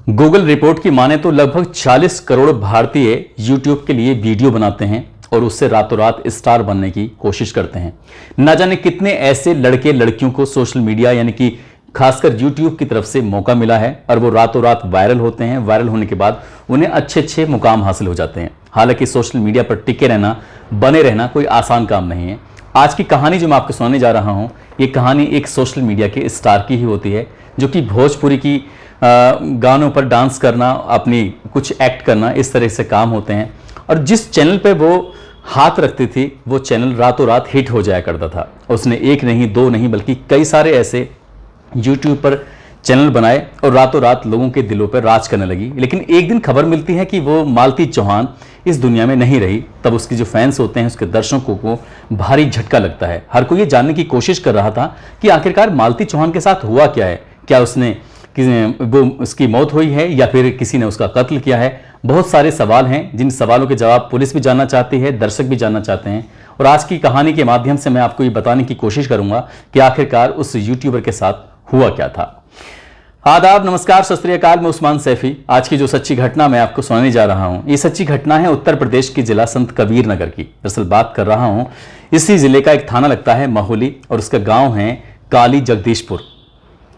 Google report की माने तो लगभग 40 करोड़ भारतीय यूट्यूब के लिए वीडियो बनाते हैं और उससे रातों रात स्टार बनने की कोशिश करते हैं। ना जाने कितने ऐसे लड़के लड़कियों को सोशल मीडिया यानी कि खासकर यूट्यूब की तरफ से मौका मिला है और वो रातों रात वायरल होते हैं। वायरल होने के बाद उन्हें अच्छे अच्छे मुकाम हासिल हो जाते हैं। हालांकि सोशल मीडिया पर टिके रहना, बने रहना कोई आसान काम नहीं है। आज की कहानी जो मैं आपको सुनाने जा रहा हूं, ये कहानी एक सोशल मीडिया के स्टार की ही होती है, जो कि भोजपुरी की गानों पर डांस करना, अपनी कुछ एक्ट करना, इस तरह से काम होते हैं। और जिस चैनल पे वो हाथ रखती थी वो चैनल रातों रात हिट हो जाया करता था। उसने एक नहीं, दो नहीं, बल्कि कई सारे ऐसे यूट्यूब पर चैनल बनाए और रातों रात लोगों के दिलों पर राज करने लगी। लेकिन एक दिन खबर मिलती है कि वो मालती चौहान इस दुनिया में नहीं रही। तब उसके जो फैंस होते हैं, उसके दर्शकों को भारी झटका लगता है। हर कोई ये जानने की कोशिश कर रहा था कि आखिरकार मालती चौहान के साथ हुआ क्या है। क्या उसकी मौत हुई है या फिर किसी ने उसका कत्ल किया है। बहुत सारे सवाल हैं जिन सवालों के जवाब पुलिस भी जानना चाहती है, दर्शक भी जानना चाहते हैं। और आज की कहानी के माध्यम से मैं आपको ये बताने की कोशिश करूंगा कि आखिरकार उस यूट्यूबर के साथ हुआ क्या था। आदाब, नमस्कार, सत श्री अकाल। मैं उस्मान सैफी। आज की जो सच्ची घटना मैं आपको सुनाने जा रहा हूं, ये सच्ची घटना है उत्तर प्रदेश के जिला संत कबीर नगर की। दरअसल बात कर रहा हूं, इसी जिले का एक थाना लगता है महुली और उसका गांव है काली जगदीशपुर।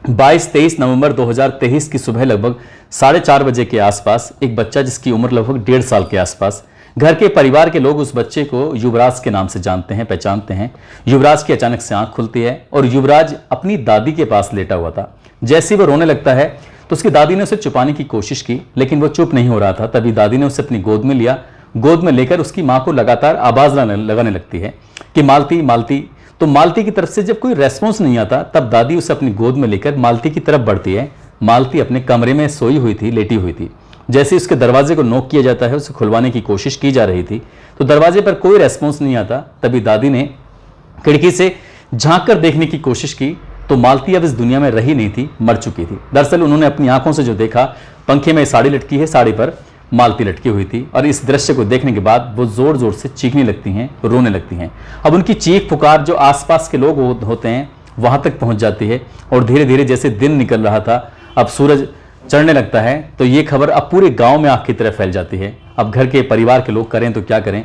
22-23 नवंबर 2023 की सुबह लगभग 4:30 बजे के आसपास एक बच्चा, जिसकी उम्र लगभग 1.5 साल के आसपास, घर के परिवार के लोग उस बच्चे को युवराज के नाम से जानते हैं, पहचानते हैं। युवराज की अचानक से आंख खुलती है और युवराज अपनी दादी के पास लेटा हुआ था। जैसे ही वो रोने लगता है तो उसकी दादी ने उसे छुपाने की कोशिश की, लेकिन वो चुप नहीं हो रहा था। तभी दादी ने उसे अपनी गोद में लिया। गोद में लेकर उसकी मां को लगातार आवाज लगाने लगती है कि मालती मालती। तो मालती की तरफ से जब कोई रेस्पॉन्स नहीं आता, तब दादी उसे अपनी गोद में लेकर मालती की तरफ बढ़ती है। मालती अपने कमरे में सोई हुई थी, लेटी हुई थी। जैसे उसके दरवाजे को नॉक किया जाता है, उसे खुलवाने की कोशिश की जा रही थी, तो दरवाजे पर कोई रेस्पॉन्स नहीं आता। तभी दादी ने खिड़की से झांक कर देखने की कोशिश की, तो मालती अब इस दुनिया में रही नहीं थी, मर चुकी थी। दरअसल उन्होंने अपनी आंखों से जो देखा, पंखे में साड़ी लटकी है, साड़ी पर मालती लटकी हुई थी। और इस दृश्य को देखने के बाद वो जोर जोर से चीखने लगती हैं, रोने लगती हैं। अब उनकी चीख पुकार जो आसपास के लोग होते हैं वहां तक पहुंच जाती है। और धीरे धीरे जैसे दिन निकल रहा था, अब सूरज चढ़ने लगता है, तो ये खबर अब पूरे गांव में आग की तरह फैल जाती है। अब घर के परिवार के लोग करें तो क्या करें।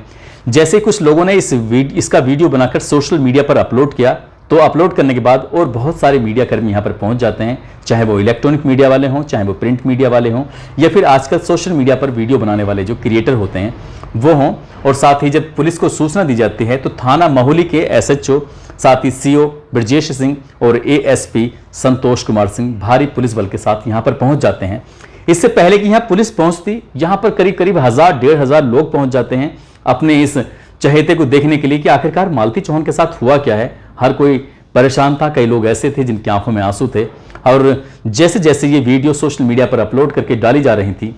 जैसे कुछ लोगों ने इसका वीडियो बनाकर सोशल मीडिया पर अपलोड किया, तो अपलोड करने के बाद और बहुत सारे मीडिया कर्मी यहाँ पर पहुंच जाते हैं, चाहे वो इलेक्ट्रॉनिक मीडिया वाले हों, चाहे वो प्रिंट मीडिया वाले हों, या फिर आजकल सोशल मीडिया पर वीडियो बनाने वाले जो क्रिएटर होते हैं वो हों। और साथ ही जब पुलिस को सूचना दी जाती है तो थाना महुली के SHO, साथ ही CO ब्रजेश सिंह और ASP संतोष कुमार सिंह भारी पुलिस बल के साथ यहाँ पर पहुंच जाते हैं। इससे पहले कि यहाँ पुलिस पहुंचती, यहाँ पर करीब करीब 1000-1500 लोग पहुंच जाते हैं अपने इस चहेते को देखने के लिए कि आखिरकार मालती चौहान के साथ हुआ क्या है। हर कोई परेशान था, कई लोग ऐसे थे जिनकी आंखों में आंसू थे। और जैसे जैसे ये वीडियो सोशल मीडिया पर अपलोड करके डाली जा रही थी,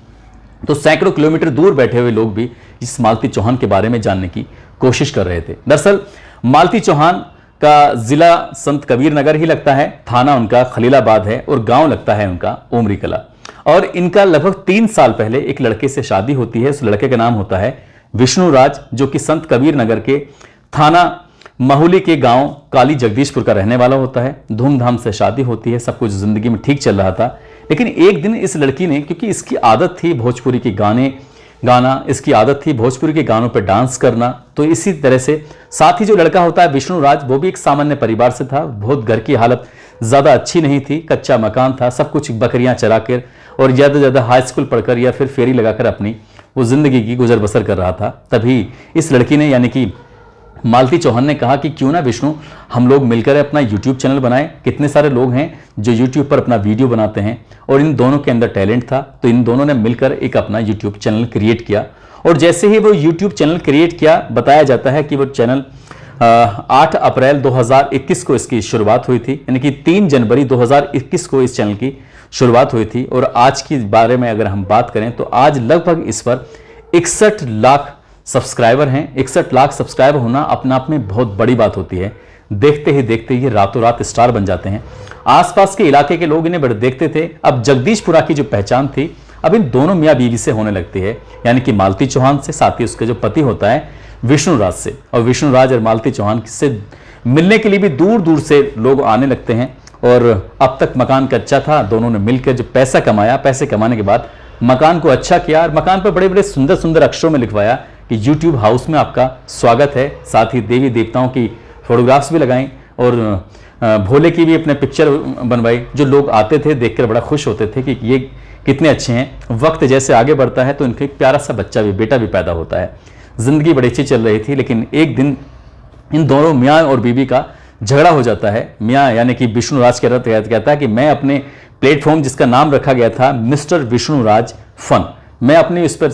तो सैकड़ों किलोमीटर दूर बैठे हुए लोग भी इस मालती चौहान के बारे में जानने की कोशिश कर रहे थे। दरअसल मालती चौहान का जिला संत कबीर नगर ही लगता है, थाना उनका खलीलाबाद है और गांव लगता है उनका उमरी कला। और इनका लगभग 3 साल पहले एक लड़के से शादी होती है। उस लड़के का नाम होता है विष्णु राज, जो कि संत कबीर नगर के थाना महुली के गांव काली जगदीशपुर का रहने वाला होता है। धूमधाम से शादी होती है, सब कुछ जिंदगी में ठीक चल रहा था। लेकिन एक दिन इस लड़की ने, क्योंकि इसकी आदत थी भोजपुरी के गाने गाना, इसकी आदत थी भोजपुरी के गानों पर डांस करना, तो इसी तरह से साथ ही जो लड़का होता है विष्णु राज, वो भी एक सामान्य परिवार से था। बहुत घर की हालत ज्यादा अच्छी नहीं थी, कच्चा मकान था, सब कुछ बकरियां चराकर और ज्यादा से ज्यादा हाई स्कूल पढ़कर या फिर फेरी लगाकर अपनी वो जिंदगी की गुजर बसर कर रहा था। तभी इस लड़की ने, यानी कि मालती चौहान ने कहा कि क्यों ना विष्णु, हम लोग मिलकर अपना YouTube चैनल बनाएं। कितने सारे लोग हैं जो YouTube पर अपना वीडियो बनाते हैं और इन दोनों के अंदर टैलेंट था, तो इन दोनों ने मिलकर एक अपना YouTube चैनल क्रिएट किया। और जैसे ही वो YouTube चैनल क्रिएट किया, बताया जाता है कि वो चैनल 8 अप्रैल 2021 को इसकी शुरुआत हुई थी, यानी कि 3 जनवरी 2021 को इस चैनल की शुरुआत हुई थी। और आज की बारे में अगर हम बात करें तो आज लगभग इस पर 61 लाख सब्सक्राइबर हैं। 61 लाख सब्सक्राइबर होना अपने आप में बहुत बड़ी बात होती है। देखते ही देखते ये रातों रात स्टार बन जाते हैं। आसपास के इलाके के लोग इन्हें बड़े देखते थे। अब जगदीशपुरा की जो पहचान थी अब इन दोनों मियाँ बीवी से होने लगती है, यानी कि मालती चौहान से, साथ ही उसके जो पति होता है विष्णु राज से। और विष्णु राज और मालती चौहान से मिलने के लिए भी दूर दूर से लोग आने लगते हैं। और अब तक मकान कच्चा था। दोनों ने मिलकर जो पैसा कमाया, पैसे कमाने के बाद मकान को अच्छा किया और मकान पर बड़े बड़े सुंदर सुंदर अक्षरों में लिखवाया कि यूट्यूब हाउस में आपका स्वागत है। साथ ही देवी देवताओं की फोटोग्राफ्स भी लगाई और भोले की भी अपने पिक्चर बनवाई। जो लोग आते थे देखकर बड़ा खुश होते थे कि ये कितने अच्छे हैं। वक्त जैसे आगे बढ़ता है तो इनका एक प्यारा सा बच्चा भी, बेटा भी पैदा होता है। जिंदगी बड़ी अच्छी चल रही थी, लेकिन एक दिन इन दोनों मियाँ और बीवी का झगड़ा हो जाता है। मियाँ यानी कि विष्णुराज कहता है कि मैं अपने प्लेटफॉर्म जिसका नाम रखा गया था मिस्टर विष्णुराज फन, मैं अपने इस पर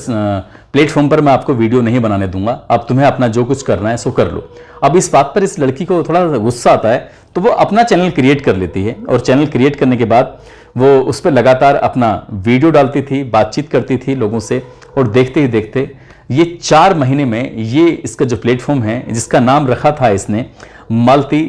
प्लेटफॉर्म पर मैं आपको वीडियो नहीं बनाने दूंगा। अब तुम्हें अपना जो कुछ करना है सो कर लो। अब इस बात पर इस लड़की को थोड़ा गुस्सा आता है तो वो अपना चैनल क्रिएट कर लेती है और चैनल क्रिएट करने के बाद वो उस पर लगातार अपना वीडियो डालती थी, बातचीत करती थी लोगों से। और देखते ही देखते ये 4 महीने में ये इसका जो प्लेटफॉर्म है जिसका नाम रखा था इसने मालती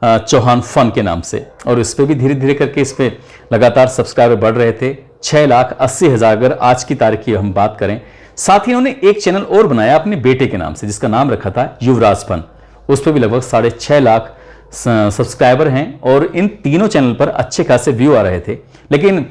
चौहान फन के नाम से, और इस पर भी धीरे धीरे करके इस पर लगातार सब्सक्राइबर बढ़ रहे थे। 6,80,000 अगर आज की तारीख की हम बात करें। साथ ही उन्होंने एक चैनल और बनाया अपने बेटे के नाम से जिसका नाम रखा था युवराज फन। उस पर भी लगभग 6.5 लाख सब्सक्राइबर हैं और इन तीनों चैनल पर अच्छे खासे व्यू आ रहे थे। लेकिन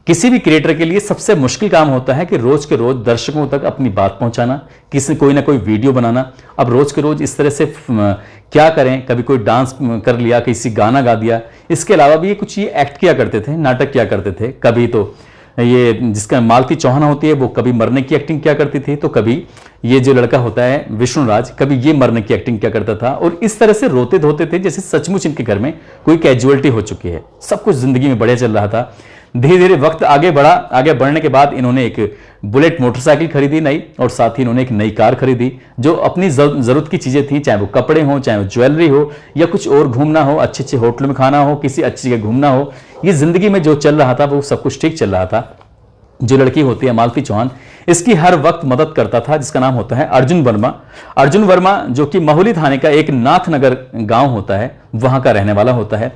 किसी भी क्रिएटर के लिए सबसे मुश्किल काम होता है कि रोज के रोज दर्शकों तक अपनी बात पहुंचाना, किसी कोई ना कोई वीडियो बनाना। अब रोज के रोज इस तरह से क्या करें, कभी कोई डांस कर लिया, किसी गाना गा दिया। इसके अलावा भी ये कुछ ये एक्ट किया करते थे, नाटक किया करते थे। कभी तो ये जिसका मालती चौहान होती है वो कभी मरने की एक्टिंग किया करती थी, तो कभी ये जो लड़का होता है विष्णुराज कभी ये मरने की एक्टिंग किया करता था। और इस तरह से रोते धोते थे जैसे सचमुच इनके घर में कोई कैजुअलिटी हो चुकी है। सब कुछ जिंदगी में बढ़िया चल रहा था। धीरे धीरे वक्त आगे बढ़ा। आगे बढ़ने के बाद इन्होंने एक बुलेट मोटरसाइकिल खरीदी नई, और साथ ही इन्होंने एक नई कार खरीदी जो अपनी जरूरत की चीजें थी, चाहे वो कपड़े हो, चाहे वो ज्वेलरी हो, या कुछ और घूमना हो, अच्छे अच्छे होटलों में खाना हो, किसी अच्छी जगह घूमना हो। ये जिंदगी में जो चल रहा था वो सब कुछ ठीक चल रहा था। जो लड़की होती है मालती चौहान, इसकी हर वक्त मदद करता था जिसका नाम होता है अर्जुन वर्मा। अर्जुन वर्मा जो कि महुली थाने का एक नाथनगर गांव होता है, वहां का रहने वाला होता है।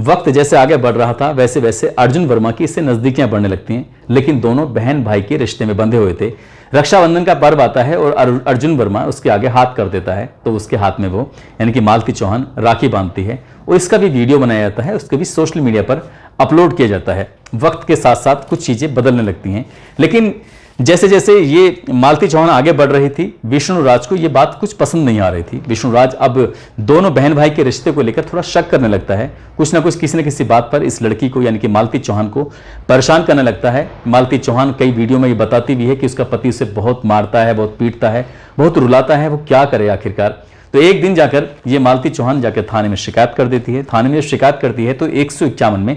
वक्त जैसे आगे बढ़ रहा था वैसे वैसे अर्जुन वर्मा की इससे नजदीकियां बढ़ने लगती हैं, लेकिन दोनों बहन भाई के रिश्ते में बंधे हुए थे। रक्षाबंधन का पर्व आता है और अर्जुन वर्मा उसके आगे हाथ कर देता है, तो उसके हाथ में वो यानी कि मालती चौहान राखी बांधती है और इसका भी वीडियो बनाया जाता है, उसको भी सोशल मीडिया पर अपलोड किया जाता है। वक्त के साथ साथ कुछ चीजें बदलने लगती हैं, लेकिन जैसे जैसे ये मालती चौहान आगे बढ़ रही थी, विष्णुराज को ये बात कुछ पसंद नहीं आ रही थी। विष्णुराज अब दोनों बहन भाई के रिश्ते को लेकर थोड़ा शक करने लगता है। कुछ ना कुछ किसी न किसी बात पर इस लड़की को यानी कि मालती चौहान को परेशान करने लगता है। मालती चौहान कई वीडियो में ये बताती भी है कि उसका पति उसे बहुत मारता है, बहुत पीटता है, बहुत रुलाता है। वो क्या करे आखिरकार। तो एक दिन जाकर ये मालती चौहान जाकर थाने में शिकायत कर देती है। थाने में शिकायत करती है तो 151 में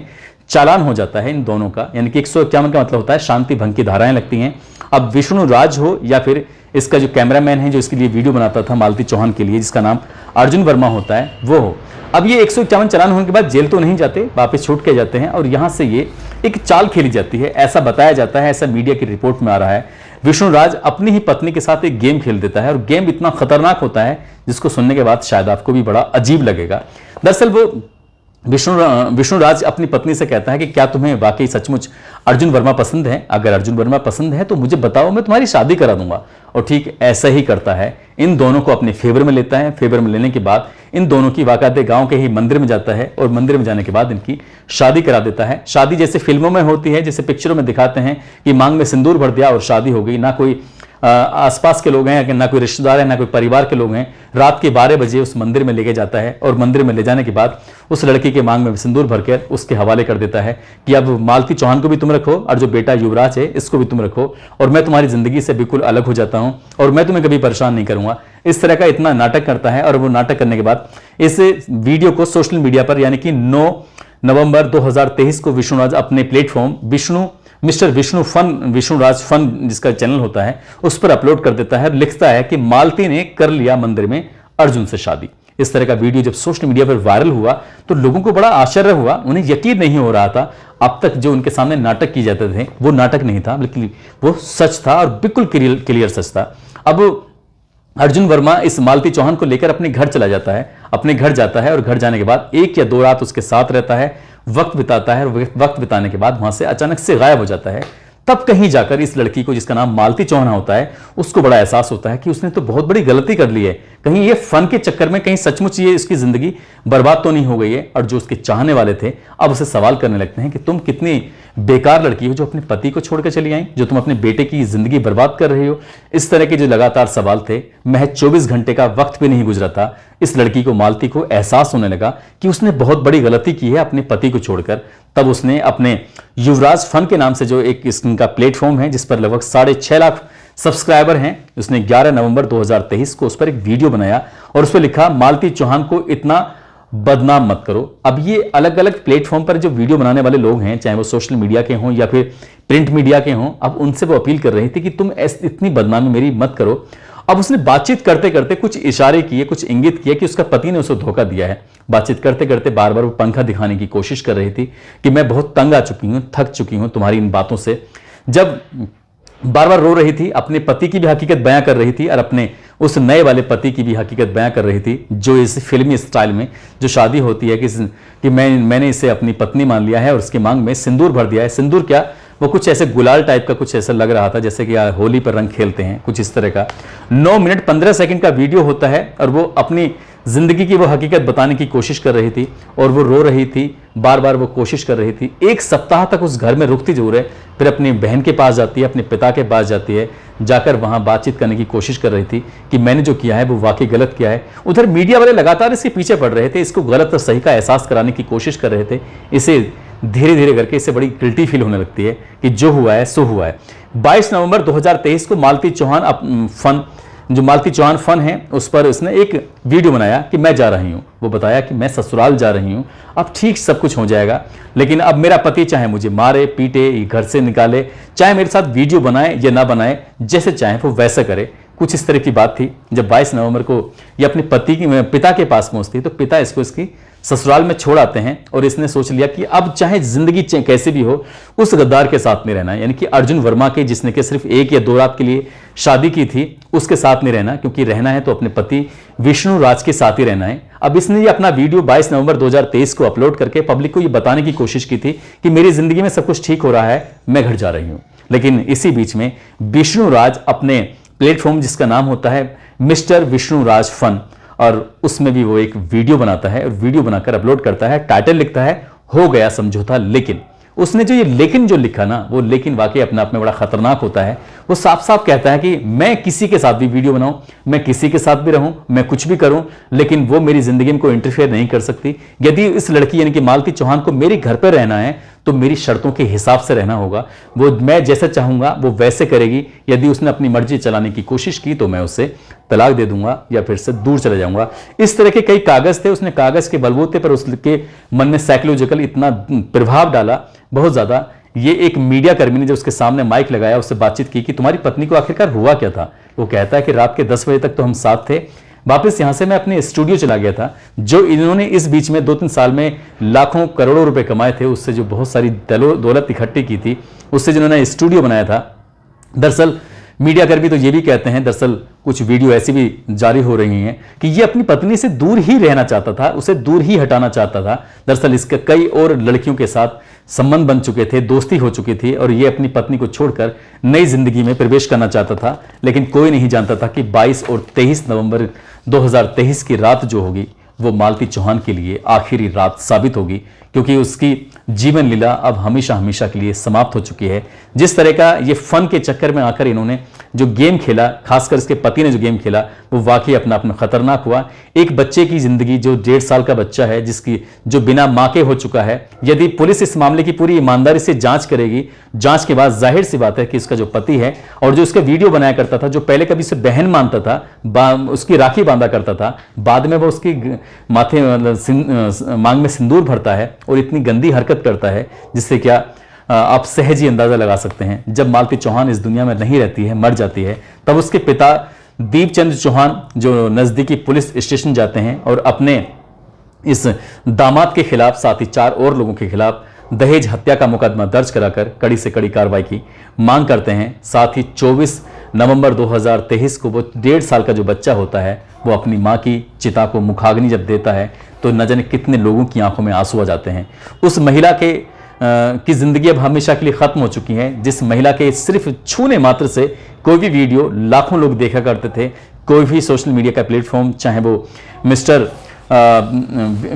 चालान हो जाता है इन दोनों का, यानी कि 151 का मतलब होता है शांति भंग की धाराएं लगती हैं। अब विष्णुराज हो या फिर इसका जो कैमरामैन है जो इसके लिए वीडियो बनाता था मालती चौहान के लिए, जिसका नाम अर्जुन वर्मा होता है, वो हो। अब ये 151 चालान होने के बाद जेल तो नहीं जाते, वापस छूट के जाते हैं और यहां से ये एक चाल खेली जाती है, ऐसा बताया जाता है, ऐसा मीडिया की रिपोर्ट में आ रहा है। विष्णुराज अपनी ही पत्नी के साथ एक गेम खेल देता है और गेम इतना खतरनाक होता है जिसको सुनने के बाद शायद आपको भी बड़ा अजीब लगेगा। दरअसल वो विष्णुराज अपनी पत्नी से कहता है कि क्या तुम्हें वाकई सचमुच अर्जुन वर्मा पसंद है? अगर अर्जुन वर्मा पसंद है तो मुझे बताओ, मैं तुम्हारी शादी करा दूंगा। और ठीक ऐसा ही करता है, इन दोनों को अपने फेवर में लेता है। फेवर में लेने के बाद इन दोनों की वाकाते गांव के ही मंदिर में जाता है और मंदिर में जाने के बाद इनकी शादी करा देता है। शादी जैसे फिल्मों में होती है, जैसे पिक्चरों में दिखाते हैं कि मांग में सिंदूर भर दिया और शादी हो गई। ना कोई आसपास के लोग हैं, ना कोई रिश्तेदार है, ना कोई परिवार के लोग हैं। रात के 12 बजे उस मंदिर में लेके जाता है और मंदिर में ले जाने के बाद उस लड़की के मांग में सिंदूर भरकर उसके हवाले कर देता है कि अब मालती चौहान को भी तुम रखो और जो बेटा युवराज है इसको भी तुम रखो, और मैं तुम्हारी जिंदगी से बिल्कुल अलग हो जाता हूं और मैं तुम्हें कभी परेशान नहीं करूंगा। इस तरह का इतना नाटक करता है और वो नाटक करने के बाद इस वीडियो को सोशल मीडिया पर यानी कि 9 नवंबर 2023 को विष्णुराज अपने प्लेटफॉर्म मिस्टर विष्णुराज फन जिसका चैनल होता है उस पर अपलोड कर देता है और लिखता है कि मालती ने कर लिया मंदिर में अर्जुन से शादी। इस तरह का वीडियो जब सोशल मीडिया पर वायरल हुआ तो लोगों को बड़ा आश्चर्य हुआ, उन्हें यकीन नहीं हो रहा था। अब तक जो उनके सामने नाटक किए जाते थे वो नाटक नहीं था, बल्कि वो सच था और बिल्कुल क्लियर सच था। अब अर्जुन वर्मा इस मालती चौहान को लेकर अपने घर चला जाता है, अपने घर जाता है और घर जाने के बाद 1 या 2 रात उसके साथ रहता है, वक्त बिताता है और वक्त बिताने के बाद वहां से अचानक से गायब हो जाता है। तब कहीं जाकर इस लड़की को, जिसका नाम मालती चौहान होता है, उसको बड़ा एहसास होता है कि उसने तो बहुत बड़ी गलती कर ली है, कहीं ये फन के चक्कर में कहीं सचमुच ये इसकी जिंदगी बर्बाद तो नहीं हो गई है। और जो उसके चाहने वाले थे अब उसे सवाल करने लगते हैं कि तुम कितनी बेकार लड़की हो जो अपने पति को छोड़कर चली आई, जो तुम अपने बेटे की जिंदगी बर्बाद कर रही हो। इस तरह के जो लगातार सवाल थे, महज 24 घंटे का वक्त भी नहीं गुजरा था, इस लड़की को, मालती को, एहसास होने लगा कि उसने बहुत बड़ी गलती की है अपने पति को छोड़कर। तब उसने अपने युवराज फन के नाम से जो एक इनका प्लेटफॉर्म है जिस पर लगभग 6.5 लाख सब्सक्राइबर हैं, उसने 11 नवंबर 2023 को उस पर एक वीडियो बनाया और उस पर लिखा, मालती चौहान को इतना बदनाम मत करो। अब ये अलग अलग प्लेटफॉर्म पर जो वीडियो बनाने वाले लोग हैं, चाहे वो सोशल मीडिया के हों या फिर प्रिंट मीडिया के हों, अब उनसे वो अपील कर रही थी कि तुम इतनी बदनामी मेरी मत करो। अब उसने बातचीत करते करते कुछ इशारे किए, कुछ इंगित किए कि उसका पति ने उसे धोखा दिया है। बातचीत करते करते बार बार वो पंखा दिखाने की कोशिश कर रही थी कि मैं बहुत तंग आ चुकी हूं, थक चुकी हूं तुम्हारी इन बातों से। जब बार बार रो रही थी, अपने पति की भी हकीकत बयां कर रही थी और अपने उस नए वाले पति की भी हकीकत बयां कर रही थी, जो इस फिल्मी स्टाइल में जो शादी होती है कि मैंने इसे अपनी पत्नी मान लिया है और उसकी मांग में सिंदूर भर दिया है। सिंदूर क्या, वो कुछ ऐसे गुलाल टाइप का कुछ ऐसा लग रहा था जैसे कि होली पर रंग खेलते हैं, कुछ इस तरह का। 9 मिनट 15 सेकंड का वीडियो होता है और वो अपनी जिंदगी की वो हकीकत बताने की कोशिश कर रही थी और वो रो रही थी, बार बार वो कोशिश कर रही थी। 1 सप्ताह तक उस घर में रुकती जरूर है, फिर अपनी बहन के पास जाती है, अपने पिता के पास जाती है, जाकर वहां बातचीत करने की कोशिश कर रही थी कि मैंने जो किया है वो वाकई गलत किया है। उधर मीडिया वाले लगातार इसके पीछे पड़ रहे थे, इसको गलत और सही का एहसास कराने की कोशिश कर रहे थे। इसे धीरे धीरे करके इससे बड़ी गिल्टी फील होने लगती है कि जो हुआ है सो हुआ है। 22 नवंबर 2023 को मालती चौहान फन है, उस पर उसने एक वीडियो बनाया कि मैं जा रही हूं। वो बताया कि मैं ससुराल जा रही हूं, अब ठीक सब कुछ हो जाएगा, लेकिन अब मेरा पति चाहे मुझे मारे पीटे, घर से निकाले, चाहे मेरे साथ वीडियो बनाए या ना बनाए, जैसे चाहे वो वैसा करे। कुछ इस तरह की बात थी। जब 22 नवंबर को ये अपने पिता के पास पहुंचती तो पिता इसको इसकी ससुराल में छोड़ आते हैं और इसने सोच लिया कि अब चाहे जिंदगी कैसे भी हो, उस गद्दार के साथ में रहना है, यानी कि अर्जुन वर्मा के, जिसने कि सिर्फ 1 या 2 रात के लिए शादी की थी, उसके साथ में रहना, क्योंकि रहना है तो अपने पति विष्णु राज के साथ ही रहना है। अब इसने ये अपना वीडियो 22 नवंबर 2023 को अपलोड करके पब्लिक को ये बताने की कोशिश की थी कि मेरी जिंदगी में सब कुछ ठीक हो रहा है, मैं घर जा रही हूं। लेकिन इसी बीच में विष्णु राज अपने प्लेटफॉर्म, जिसका नाम होता है मिस्टर विष्णु राज फन, और उसमें भी वो एक वीडियो बनाता है और वीडियो बनाकर अपलोड करता है। टाइटल लिखता है, हो गया समझौता लेकिन। उसने जो ये लेकिन जो लिखा ना, वो लेकिन वाकई अपने आप में बड़ा खतरनाक होता है। वो साफ साफ कहता है कि मैं किसी के साथ भी वीडियो बनाऊं, मैं किसी के साथ भी रहूं, मैं कुछ भी करूं, लेकिन वो मेरी जिंदगी में कोई इंटरफेयर नहीं कर सकती। यदि इस लड़की यानी कि मालती चौहान को मेरे घर पर रहना है तो मेरी शर्तों के हिसाब से रहना होगा। वो मैं जैसा चाहूंगा वो वैसे करेगी। यदि उसने अपनी मर्जी चलाने की कोशिश की तो मैं उसे तलाक दे दूंगा या फिर से दूर चले जाऊंगा। इस तरह के कई कागज थे। उसने कागज के बलबूते पर उसके मन में साइकोलॉजिकल इतना प्रभाव डाला, बहुत ज्यादा। ये एक मीडिया कर्मी ने जब उसके सामने माइक लगाया, उससे बातचीत की कि तुम्हारी पत्नी को आखिरकार हुआ क्या था। वो कहता है कि रात के 10 बजे तक तो हम साथ थे, वापस यहां से मैं अपने स्टूडियो चला गया था। जो इन्होंने इस बीच में 2-3 साल में लाखों करोड़ों रुपए कमाए थे, उससे जो बहुत सारी दौलत इकट्ठी की थी, उससे जिन्होंने स्टूडियो बनाया था। दरअसल मीडिया कर्मी तो ये भी कहते हैं, दरअसल कुछ वीडियो ऐसी भी जारी हो रही हैं कि ये अपनी पत्नी से दूर ही रहना चाहता था, उसे दूर ही हटाना चाहता था। दरअसल इसके कई और लड़कियों के साथ संबंध बन चुके थे, दोस्ती हो चुकी थी और ये अपनी पत्नी को छोड़कर नई जिंदगी में प्रवेश करना चाहता था। लेकिन कोई नहीं जानता था कि 22 और 23 नवंबर 2023 की रात जो होगी वो मालती चौहान के लिए आखिरी रात साबित होगी, क्योंकि उसकी जीवन लीला अब हमेशा हमेशा के लिए समाप्त हो चुकी है। जिस तरह का ये फन के चक्कर में आकर इन्होंने जो गेम खेला, खासकर इसके पति ने जो गेम खेला, वो वाकई अपना अपना खतरनाक हुआ। एक बच्चे की जिंदगी, जो 1.5 साल का बच्चा है, जो बिना मां के हो चुका है, यदि पुलिस इस मामले की पूरी ईमानदारी से जांच करेगी, जांच के बाद जाहिर सी बात है कि इसका जो पति है और जो उसका वीडियो बनाया करता था, जो पहले कभी उसे बहन मानता था, उसकी राखी बांधा करता था, बाद में वो उसकी माथे मांग में सिंदूर भरता है और इतनी गंदी हरकत करता है जिससे क्या आप सहज ही अंदाजा लगा सकते हैं। जब मालती चौहान इस दुनिया में नहीं रहती है, मर जाती है, तब उसके पिता दीपचंद चौहान जो नजदीकी पुलिस स्टेशन जाते हैं और अपने इस दामाद के खिलाफ, साथ ही 4 और लोगों के खिलाफ दहेज हत्या का मुकदमा दर्ज कराकर कड़ी से कड़ी कार्रवाई की मांग करते हैं। साथ ही 24 नवंबर 2023 को वो 1.5 साल का जो बच्चा होता है वो अपनी मां की चिता को मुखाग्नि जब देता है तो न जाने कितने लोगों की आंखों में आंसू आ जाते हैं। उस महिला के की जिंदगी अब हमेशा के लिए खत्म हो चुकी है, जिस महिला के सिर्फ छूने मात्र से कोई भी वीडियो लाखों लोग देखा करते थे। कोई भी सोशल मीडिया का प्लेटफॉर्म, चाहे वो मिस्टर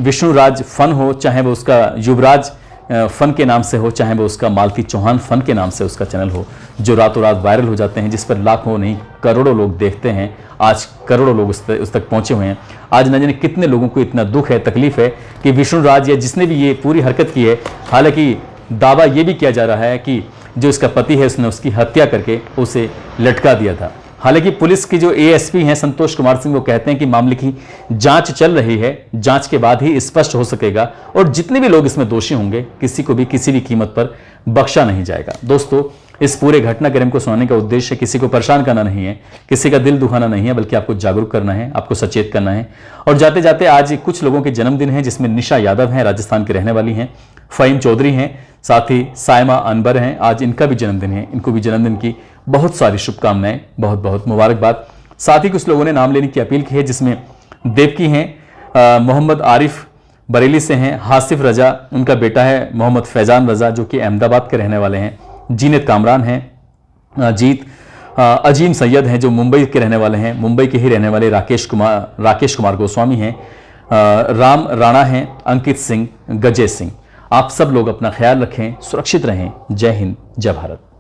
विष्णुराज फन हो, चाहे वो उसका युवराज फन के नाम से हो, चाहे वो उसका मालती चौहान फन के नाम से उसका चैनल हो, जो रातों रात वायरल हो जाते हैं, जिस पर लाखों नहीं करोड़ों लोग देखते हैं। आज करोड़ों लोग उस तक पहुंचे हुए हैं। आज न जाने कितने लोगों को इतना दुख है, तकलीफ है कि विष्णुराज या जिसने भी ये पूरी हरकत की है, हालांकि दावा ये भी किया जा रहा है कि जो इसका पति है उसने उसकी हत्या करके उसे लटका दिया था। हालांकि पुलिस की जो एएसपी हैं संतोष कुमार सिंह, वो कहते हैं कि मामले की जांच चल रही है, जांच के बाद ही स्पष्ट हो सकेगा और जितने भी लोग इसमें दोषी होंगे किसी को भी किसी भी कीमत पर बख्शा नहीं जाएगा। दोस्तों, इस पूरे घटनाक्रम को सुनाने का उद्देश्य किसी को परेशान करना नहीं है, किसी का दिल दुखाना नहीं है, बल्कि आपको जागरूक करना है, आपको सचेत करना है। और जाते जाते आज कुछ लोगों के जन्मदिन है, जिसमें निशा यादव हैं, राजस्थान की रहने वाली हैं, फ़हीम चौधरी हैं, साथ ही साइमा अनवर हैं, आज इनका भी जन्मदिन है। इनको भी जन्मदिन की बहुत सारी शुभकामनाएं, बहुत बहुत मुबारकबाद। साथ ही कुछ लोगों ने नाम लेने की अपील की है, जिसमें देवकी हैं, मोहम्मद आरिफ बरेली से हैं, हासिफ रजा उनका बेटा है, मोहम्मद फैजान रजा जो कि अहमदाबाद के रहने वाले हैं, जीनत कामरान हैं, जीत अजीम सैयद हैं जो मुंबई के रहने वाले हैं, मुंबई के ही रहने वाले राकेश कुमार गोस्वामी हैं, राम राणा हैं, अंकित सिंह, गजेश सिंह। आप सब लोग अपना ख्याल रखें, सुरक्षित रहें। जय हिंद, जय भारत।